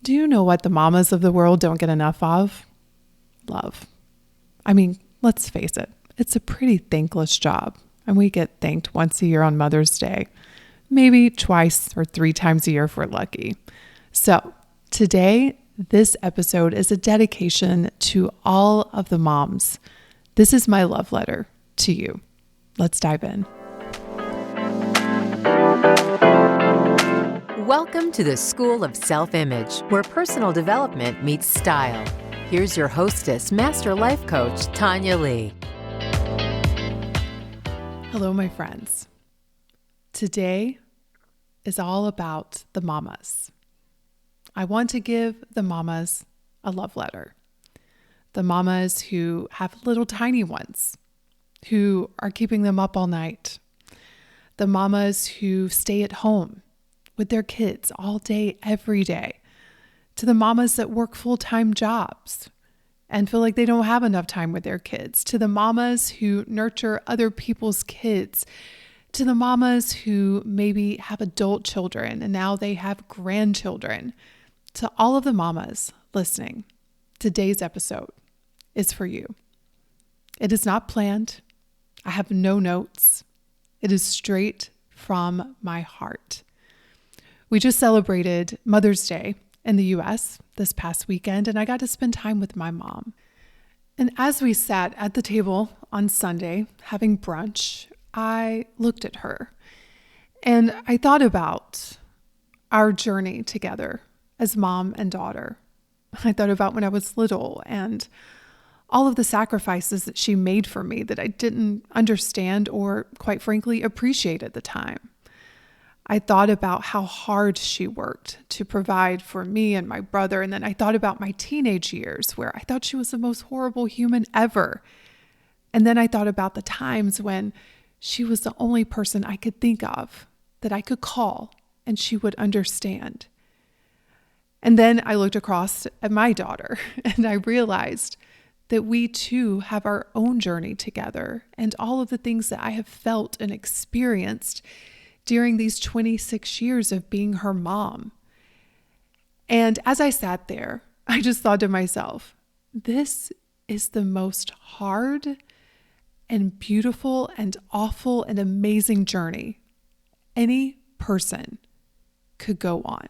Do you know what the mamas of the world don't get enough of? Love. I mean, let's face it, it's a pretty thankless job, and we get thanked once a year on Mother's Day, maybe twice or 3 times a year if we're lucky. So today, this episode is a dedication to all of the moms. This is my love letter to you. Let's dive in. Welcome to the School of Self-Image, where personal development meets style. Here's your hostess, Master Life Coach, Tonya Lee. Hello, my friends. Today is all about the mamas. I want to give the mamas a love letter. The mamas who have little tiny ones, who are keeping them up all night. The mamas who stay at home with their kids all day, every day. To the mamas that work full-time jobs and feel like they don't have enough time with their kids. To the mamas who nurture other people's kids. To the mamas who maybe have adult children and now they have grandchildren. To all of the mamas listening, today's episode is for you. It is not planned. I have no notes. It is straight from my heart. We just celebrated Mother's Day in the US this past weekend, and I got to spend time with my mom. And as we sat at the table on Sunday having brunch, I looked at her and I thought about our journey together as mom and daughter. I thought about when I was little and all of the sacrifices that she made for me that I didn't understand or, quite frankly, appreciate at the time. I thought about how hard she worked to provide for me and my brother. And then I thought about my teenage years where I thought she was the most horrible human ever. And then I thought about the times when she was the only person I could think of that I could call and she would understand. And then I looked across at my daughter and I realized that we too have our own journey together and all of the things that I have felt and experienced during these 26 years of being her mom. And as I sat there, I just thought to myself, this is the most hard and beautiful and awful and amazing journey any person could go on.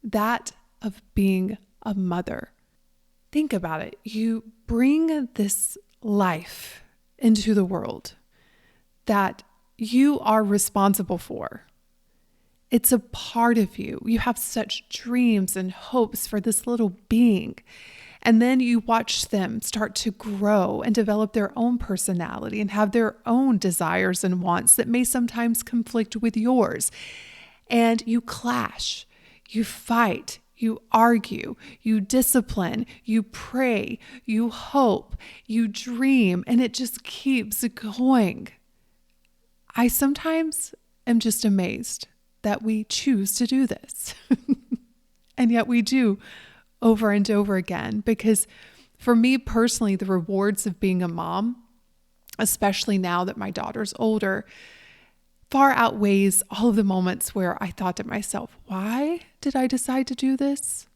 That of being a mother. Think about it. You bring this life into the world that you are responsible for. It's a part of you. You have such dreams and hopes for this little being. And then you watch them start to grow and develop their own personality and have their own desires and wants that may sometimes conflict with yours. And you clash, you fight, you argue, you discipline, you pray, you hope, you dream, and it just keeps going. I sometimes am just amazed that we choose to do this. And yet we do over and over again, because for me personally, the rewards of being a mom, especially now that my daughter's older, far outweighs all of the moments where I thought to myself, why did I decide to do this?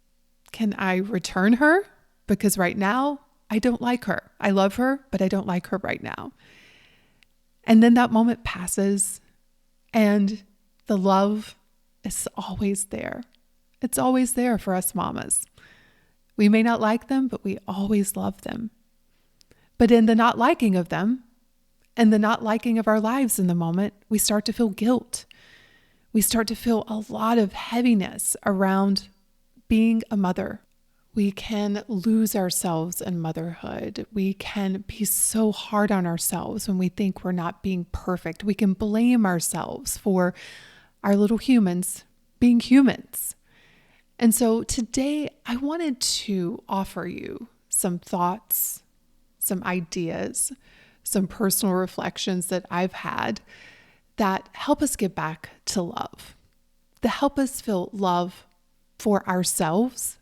Can I return her? Because right now I don't like her. I love her, but I don't like her right now. And then that moment passes and the love is always there. It's always there for us mamas. We may not like them, but we always love them. But in the not liking of them and the not liking of our lives in the moment, we start to feel guilt. We start to feel a lot of heaviness around being a mother. We can lose ourselves in motherhood. We can be so hard on ourselves when we think we're not being perfect. We can blame ourselves for our little humans being humans. And so today I wanted to offer you some thoughts, some ideas, some personal reflections that I've had that help us get back to love, that help us feel love for ourselves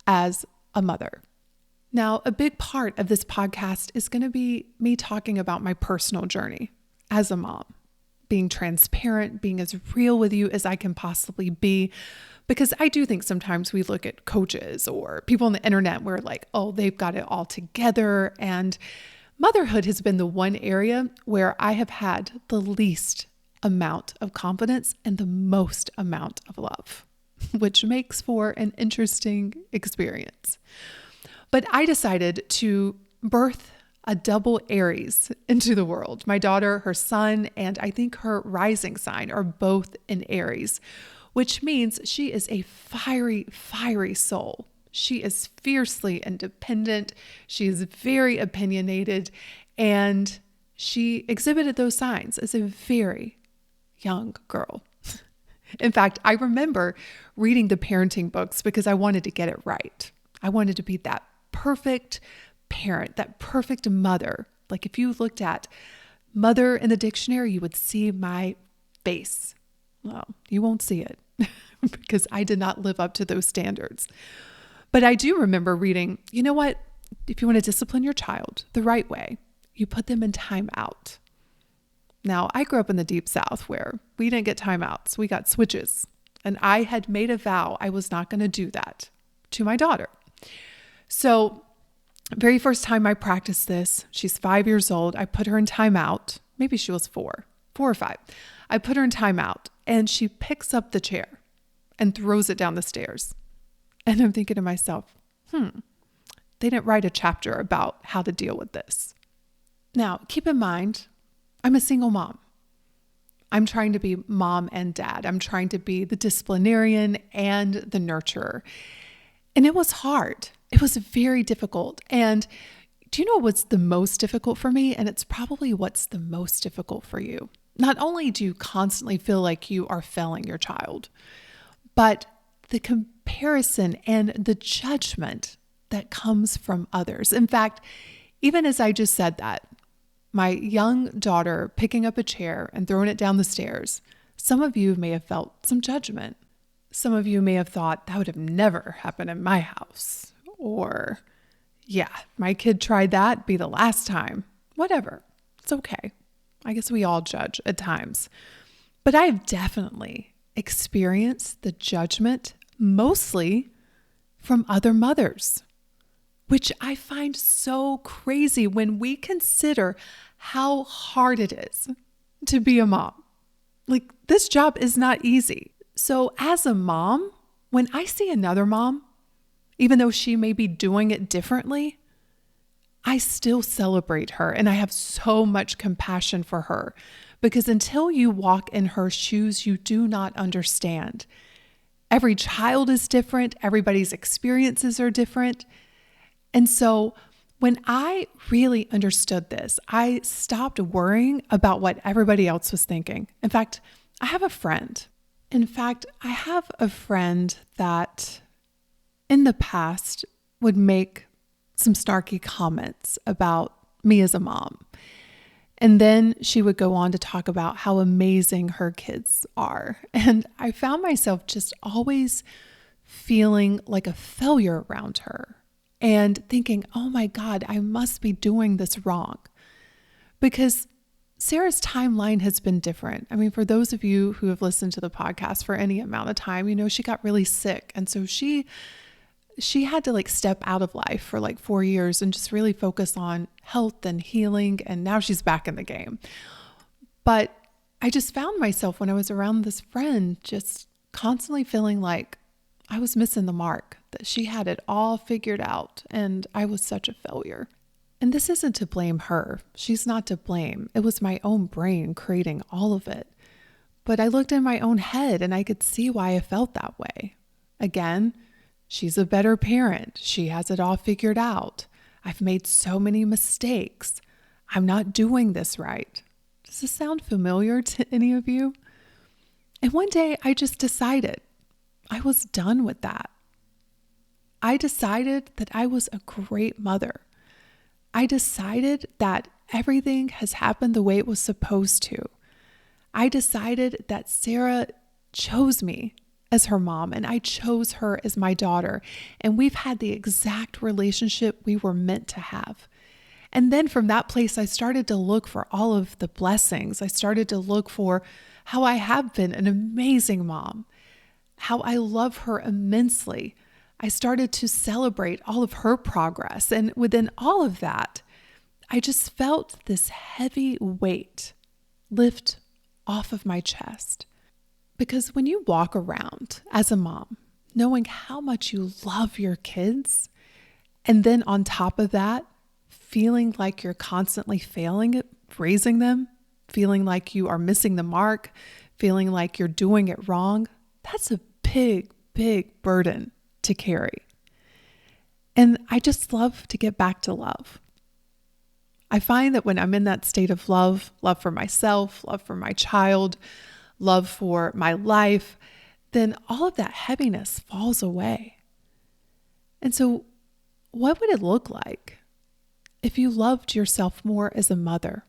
as a mother. Now, a big part of this podcast is going to be me talking about my personal journey as a mom, being transparent, being as real with you as I can possibly be. Because I do think sometimes we look at coaches or people on the internet where like, oh, they've got it all together. And motherhood has been the one area where I have had the least amount of confidence and the most amount of love, which makes for an interesting experience. But I decided to birth a double Aries into the world. My daughter, her sun, and I think her rising sign are both in Aries, which means she is a fiery, fiery soul. She is fiercely independent. She is very opinionated, and she exhibited those signs as a very young girl. In fact, I remember reading the parenting books because I wanted to get it right. I wanted to be that perfect parent, that perfect mother. Like if you looked at mother in the dictionary, you would see my face. Well, you won't see it because I did not live up to those standards. But I do remember reading, you know what? If you want to discipline your child the right way, you put them in time out. Now, I grew up in the Deep South where we didn't get timeouts. We got switches. And I had made a vow I was not going to do that to my daughter. So very first time I practiced this, she's 5 years old. I put her in timeout. Maybe she was 4 or 5. I put her in timeout and she picks up the chair and throws it down the stairs. And I'm thinking to myself, they didn't write a chapter about how to deal with this. Now, keep in mind, I'm a single mom. I'm trying to be mom and dad. I'm trying to be the disciplinarian and the nurturer. And it was hard. It was very difficult. And do you know what's the most difficult for me? And it's probably what's the most difficult for you. Not only do you constantly feel like you are failing your child, but the comparison and the judgment that comes from others. In fact, even as I just said that, my young daughter picking up a chair and throwing it down the stairs, some of you may have felt some judgment. Some of you may have thought that would have never happened in my house. Or, yeah, my kid tried that, be the last time. Whatever. It's okay. I guess we all judge at times. But I have definitely experienced the judgment mostly from other mothers, which I find so crazy when we consider how hard it is to be a mom. Like, this job is not easy. So as a mom, when I see another mom, even though she may be doing it differently, I still celebrate her and I have so much compassion for her because until you walk in her shoes, you do not understand. Every child is different. Everybody's experiences are different. And so when I really understood this, I stopped worrying about what everybody else was thinking. In fact, I have a friend that in the past would make some snarky comments about me as a mom. And then she would go on to talk about how amazing her kids are. And I found myself just always feeling like a failure around her and thinking, oh my God, I must be doing this wrong. Because Sarah's timeline has been different. I mean, for those of you who have listened to the podcast for any amount of time, you know, she got really sick. And so she had to like step out of life for like 4 years and just really focus on health and healing. And now she's back in the game. But I just found myself when I was around this friend, just constantly feeling like I was missing the mark, that she had it all figured out and I was such a failure. And this isn't to blame her. She's not to blame. It was my own brain creating all of it. But I looked in my own head and I could see why I felt that way. Again, she's a better parent. She has it all figured out. I've made so many mistakes. I'm not doing this right. Does this sound familiar to any of you? And one day I just decided I was done with that. I decided that I was a great mother. I decided that everything has happened the way it was supposed to. I decided that Sarah chose me as her mom and I chose her as my daughter. And we've had the exact relationship we were meant to have. And then from that place, I started to look for all of the blessings. I started to look for how I have been an amazing mom, how I love her immensely. I started to celebrate all of her progress. And within all of that, I just felt this heavy weight lift off of my chest. Because when you walk around as a mom, knowing how much you love your kids, and then on top of that, feeling like you're constantly failing at raising them, feeling like you are missing the mark, feeling like you're doing it wrong, that's a big, big burden to carry. And I just love to get back to love. I find that when I'm in that state of love for myself, love for my child, love for my life, then all of that heaviness falls away. And so what would it look like if you loved yourself more as a mother?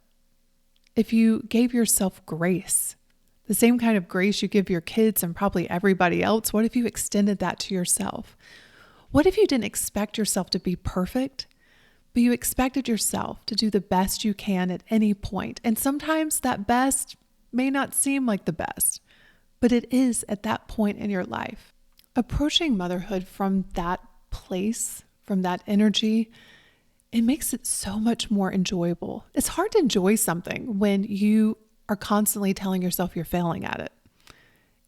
If you gave yourself grace, the same kind of grace you give your kids and probably everybody else, what if you extended that to yourself? What if you didn't expect yourself to be perfect, but you expected yourself to do the best you can at any point? And sometimes that best may not seem like the best, but it is at that point in your life. Approaching motherhood from that place, from that energy, it makes it so much more enjoyable. It's hard to enjoy something when you are constantly telling yourself you're failing at it.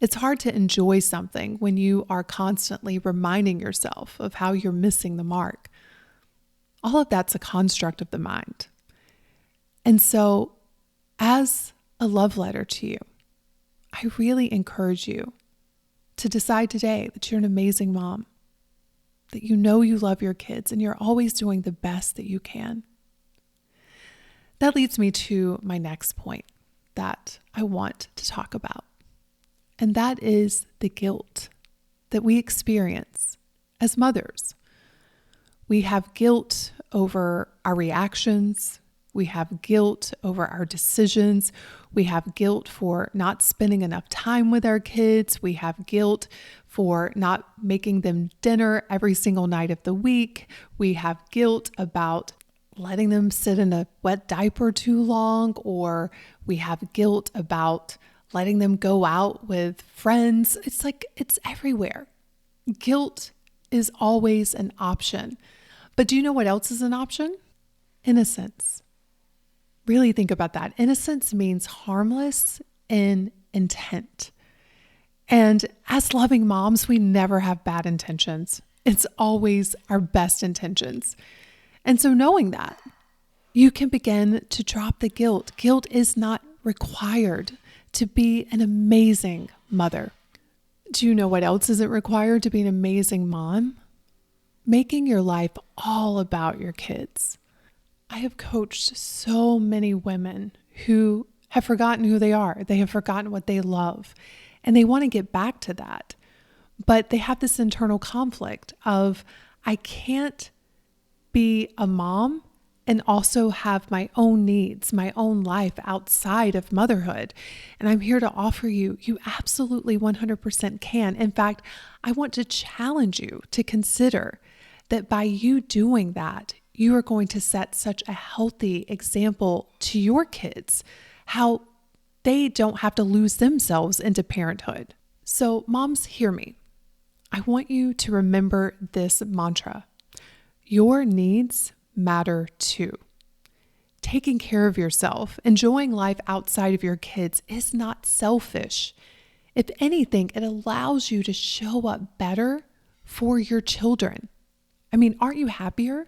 It's hard to enjoy something when you are constantly reminding yourself of how you're missing the mark. All of that's a construct of the mind. And so, as a love letter to you, I really encourage you to decide today that you're an amazing mom, that you know you love your kids and you're always doing the best that you can. That leads me to my next point that I want to talk about. And that is the guilt that we experience as mothers. We have guilt over our reactions. We have guilt over our decisions. We have guilt for not spending enough time with our kids. We have guilt for not making them dinner every single night of the week. We have guilt about letting them sit in a wet diaper too long, or we have guilt about letting them go out with friends. It's like it's everywhere. Guilt is always an option. But do you know what else is an option? Innocence. Really think about that. Innocence means harmless in intent. And as loving moms, we never have bad intentions. It's always our best intentions. And so knowing that, you can begin to drop the guilt. Guilt is not required to be an amazing mother. Do you know what else isn't required to be an amazing mom? Making your life all about your kids. I have coached so many women who have forgotten who they are. They have forgotten what they love, and they want to get back to that. But they have this internal conflict of, I can't be a mom and also have my own needs, my own life outside of motherhood. And I'm here to offer you absolutely 100% can. In fact, I want to challenge you to consider that by you doing that, you are going to set such a healthy example to your kids, how they don't have to lose themselves into parenthood. So moms, hear me. I want you to remember this mantra. Your needs matter too. Taking care of yourself, enjoying life outside of your kids is not selfish. If anything, it allows you to show up better for your children. I mean, aren't you happier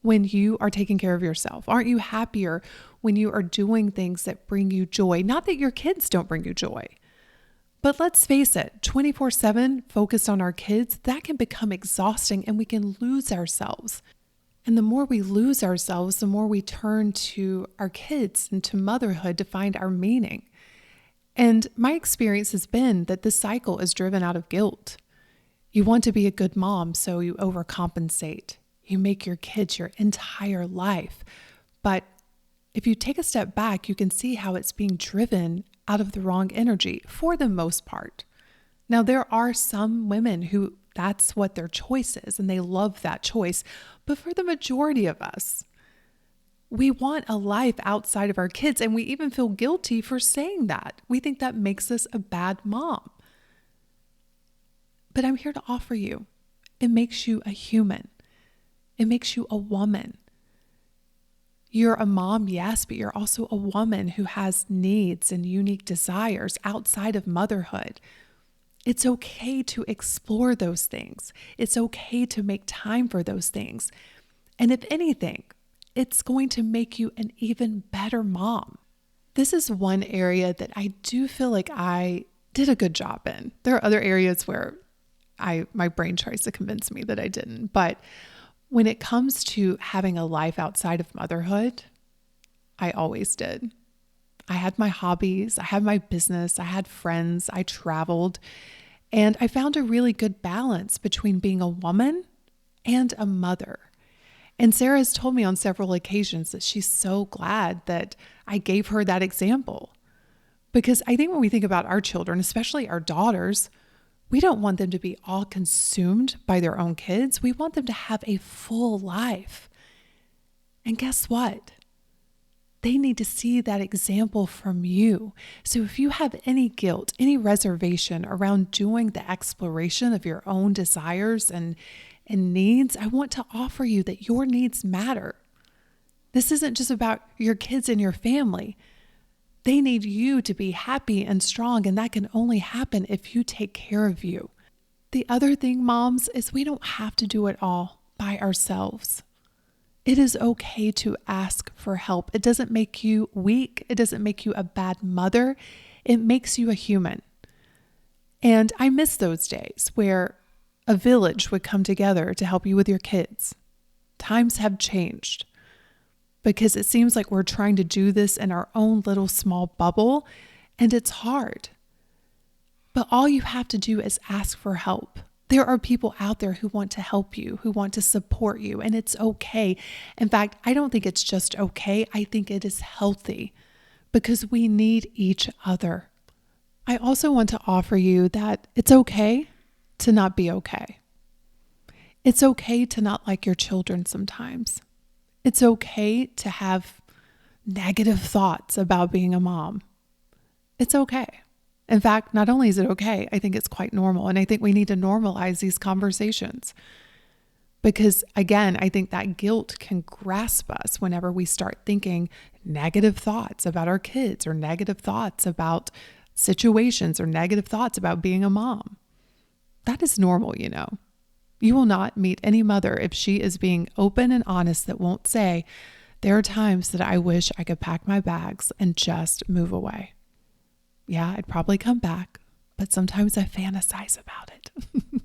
when you are taking care of yourself? Aren't you happier when you are doing things that bring you joy? Not that your kids don't bring you joy, but let's face it, 24/7 focused on our kids, that can become exhausting and we can lose ourselves. And the more we lose ourselves, the more we turn to our kids and to motherhood to find our meaning. And my experience has been that this cycle is driven out of guilt. You want to be a good mom, so you overcompensate. You make your kids your entire life. But if you take a step back, you can see how it's being driven out of the wrong energy for the most part. Now, there are some women who that's what their choice is, and they love that choice. But for the majority of us, We want a life outside of our kids, and we even feel guilty for saying that. We think that makes us a bad mom. But I'm here to offer you, it makes you a human. It makes you a woman. You're a mom, yes, but you're also a woman who has needs and unique desires outside of motherhood. It's okay to explore those things. It's okay to make time for those things. And if anything, it's going to make you an even better mom. This is one area that I do feel like I did a good job in. There are other areas where my brain tries to convince me that I didn't. But when it comes to having a life outside of motherhood, I always did. I had my hobbies, I had my business, I had friends, I traveled, and I found a really good balance between being a woman and a mother. And Sarah has told me on several occasions that she's so glad that I gave her that example. Because I think when we think about our children, especially our daughters, we don't want them to be all consumed by their own kids. We want them to have a full life. And guess what? They need to see that example from you. So if you have any guilt, any reservation around doing the exploration of your own desires and needs, I want to offer you that your needs matter. This isn't just about your kids and your family. They need you to be happy and strong, and that can only happen if you take care of you. The other thing, moms, is we don't have to do it all by ourselves. It is okay to ask for help. It doesn't make you weak. It doesn't make you a bad mother. It makes you a human. And I miss those days where a village would come together to help you with your kids. Times have changed because it seems like we're trying to do this in our own little small bubble, and it's hard. But all you have to do is ask for help. There are people out there who want to help you, who want to support you, and it's okay. In fact, I don't think it's just okay. I think it is healthy because we need each other. I also want to offer you that it's okay to not be okay. It's okay to not like your children sometimes. It's okay to have negative thoughts about being a mom. It's okay. In fact, not only is it okay, I think it's quite normal. And I think we need to normalize these conversations. Because again, I think that guilt can grasp us whenever we start thinking negative thoughts about our kids or negative thoughts about situations or negative thoughts about being a mom. That is normal, you know. You will not meet any mother if she is being open and honest that won't say, there are times that I wish I could pack my bags and just move away. Yeah, I'd probably come back, but sometimes I fantasize about it.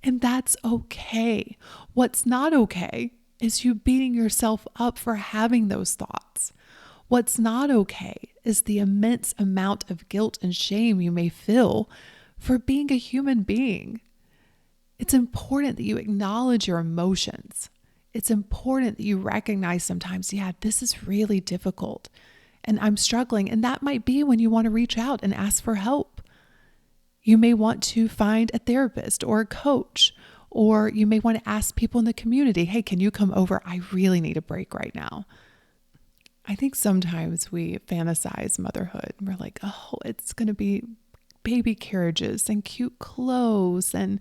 And that's okay. What's not okay is you beating yourself up for having those thoughts. What's not okay is the immense amount of guilt and shame you may feel for being a human being. It's important that you acknowledge your emotions. It's important that you recognize sometimes, yeah, this is really difficult and I'm struggling. And that might be when you want to reach out and ask for help. You may want to find a therapist or a coach, or you may want to ask people in the community, hey, can you come over? I really need a break right now. I think sometimes we fantasize motherhood. We're like, oh, it's going to be baby carriages and cute clothes and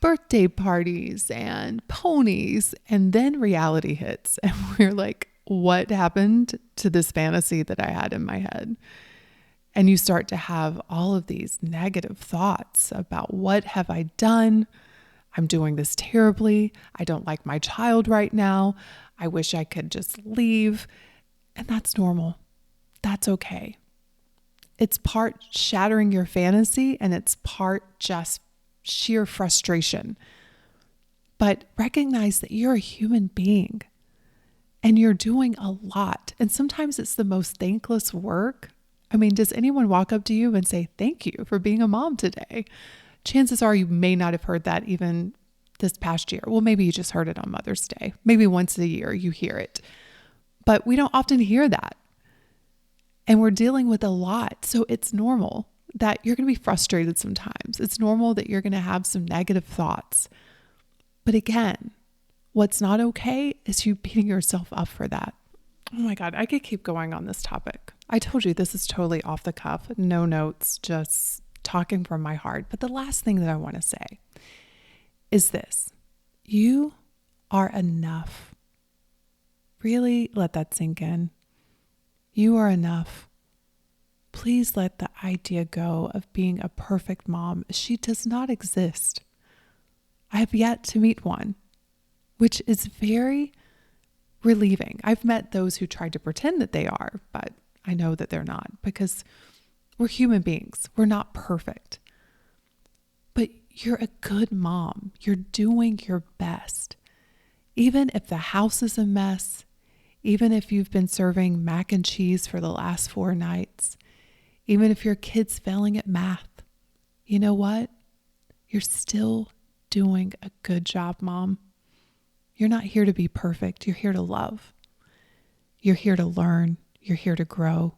birthday parties and ponies. And then reality hits and we're like, what happened to this fantasy that I had in my head? And you start to have all of these negative thoughts about what have I done? I'm doing this terribly. I don't like my child right now. I wish I could just leave. And that's normal. That's okay. It's part shattering your fantasy and it's part just sheer frustration. But recognize that you're a human being and you're doing a lot. And sometimes it's the most thankless work. I mean, does anyone walk up to you and say, thank you for being a mom today? Chances are you may not have heard that even this past year. Well, maybe you just heard it on Mother's Day. Maybe once a year you hear it. But we don't often hear that. And we're dealing with a lot. So it's normal that you're going to be frustrated sometimes. It's normal that you're going to have some negative thoughts. But again, what's not okay is you beating yourself up for that. Oh my God, I could keep going on this topic. I told you this is totally off the cuff, no notes, just talking from my heart. But the last thing that I want to say is this: you are enough. Really let that sink in. You are enough. Please let the idea go of being a perfect mom. She does not exist. I have yet to meet one, which is very relieving. I've met those who try to pretend that they are, but I know that they're not, because we're human beings. We're not perfect. But you're a good mom. You're doing your best. Even if the house is a mess, even if you've been serving mac and cheese for the last 4 nights, even if your kid's failing at math, you know what? You're still doing a good job, Mom. You're not here to be perfect. You're here to love. You're here to learn. You're here to grow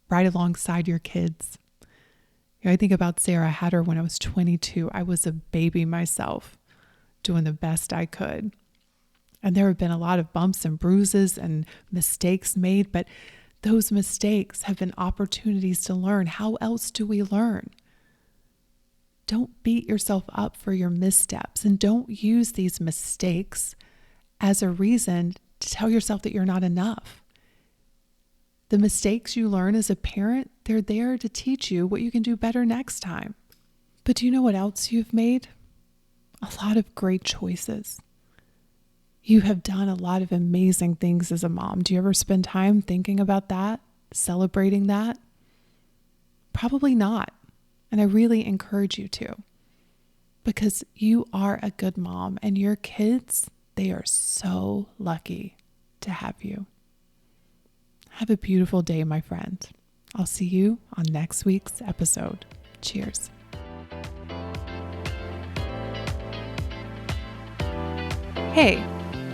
right alongside your kids. I think about Sarah. I had her when I was 22. I was a baby myself, doing the best I could. And there have been a lot of bumps and bruises and mistakes made, but those mistakes have been opportunities to learn. How else do we learn? Don't beat yourself up for your missteps, and don't use these mistakes as a reason to tell yourself that you're not enough. The mistakes you learn as a parent, they're there to teach you what you can do better next time. But do you know what else you've made? A lot of great choices. You have done a lot of amazing things as a mom. Do you ever spend time thinking about that, celebrating that? Probably not. And I really encourage you to, because you are a good mom, and your kids, they are so lucky to have you. Have a beautiful day, my friend. I'll see you on next week's episode. Cheers. Hey,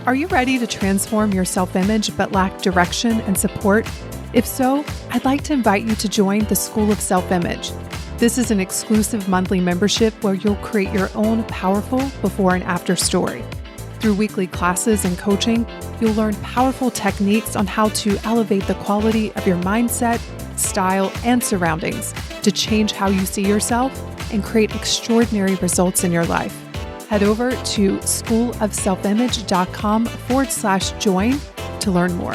are you ready to transform your self-image but lack direction and support? If so, I'd like to invite you to join the School of Self-Image. This is an exclusive monthly membership where you'll create your own powerful before and after story. Through weekly classes and coaching, you'll learn powerful techniques on how to elevate the quality of your mindset, style, and surroundings to change how you see yourself and create extraordinary results in your life. Head over to schoolofselfimage.com/join to learn more.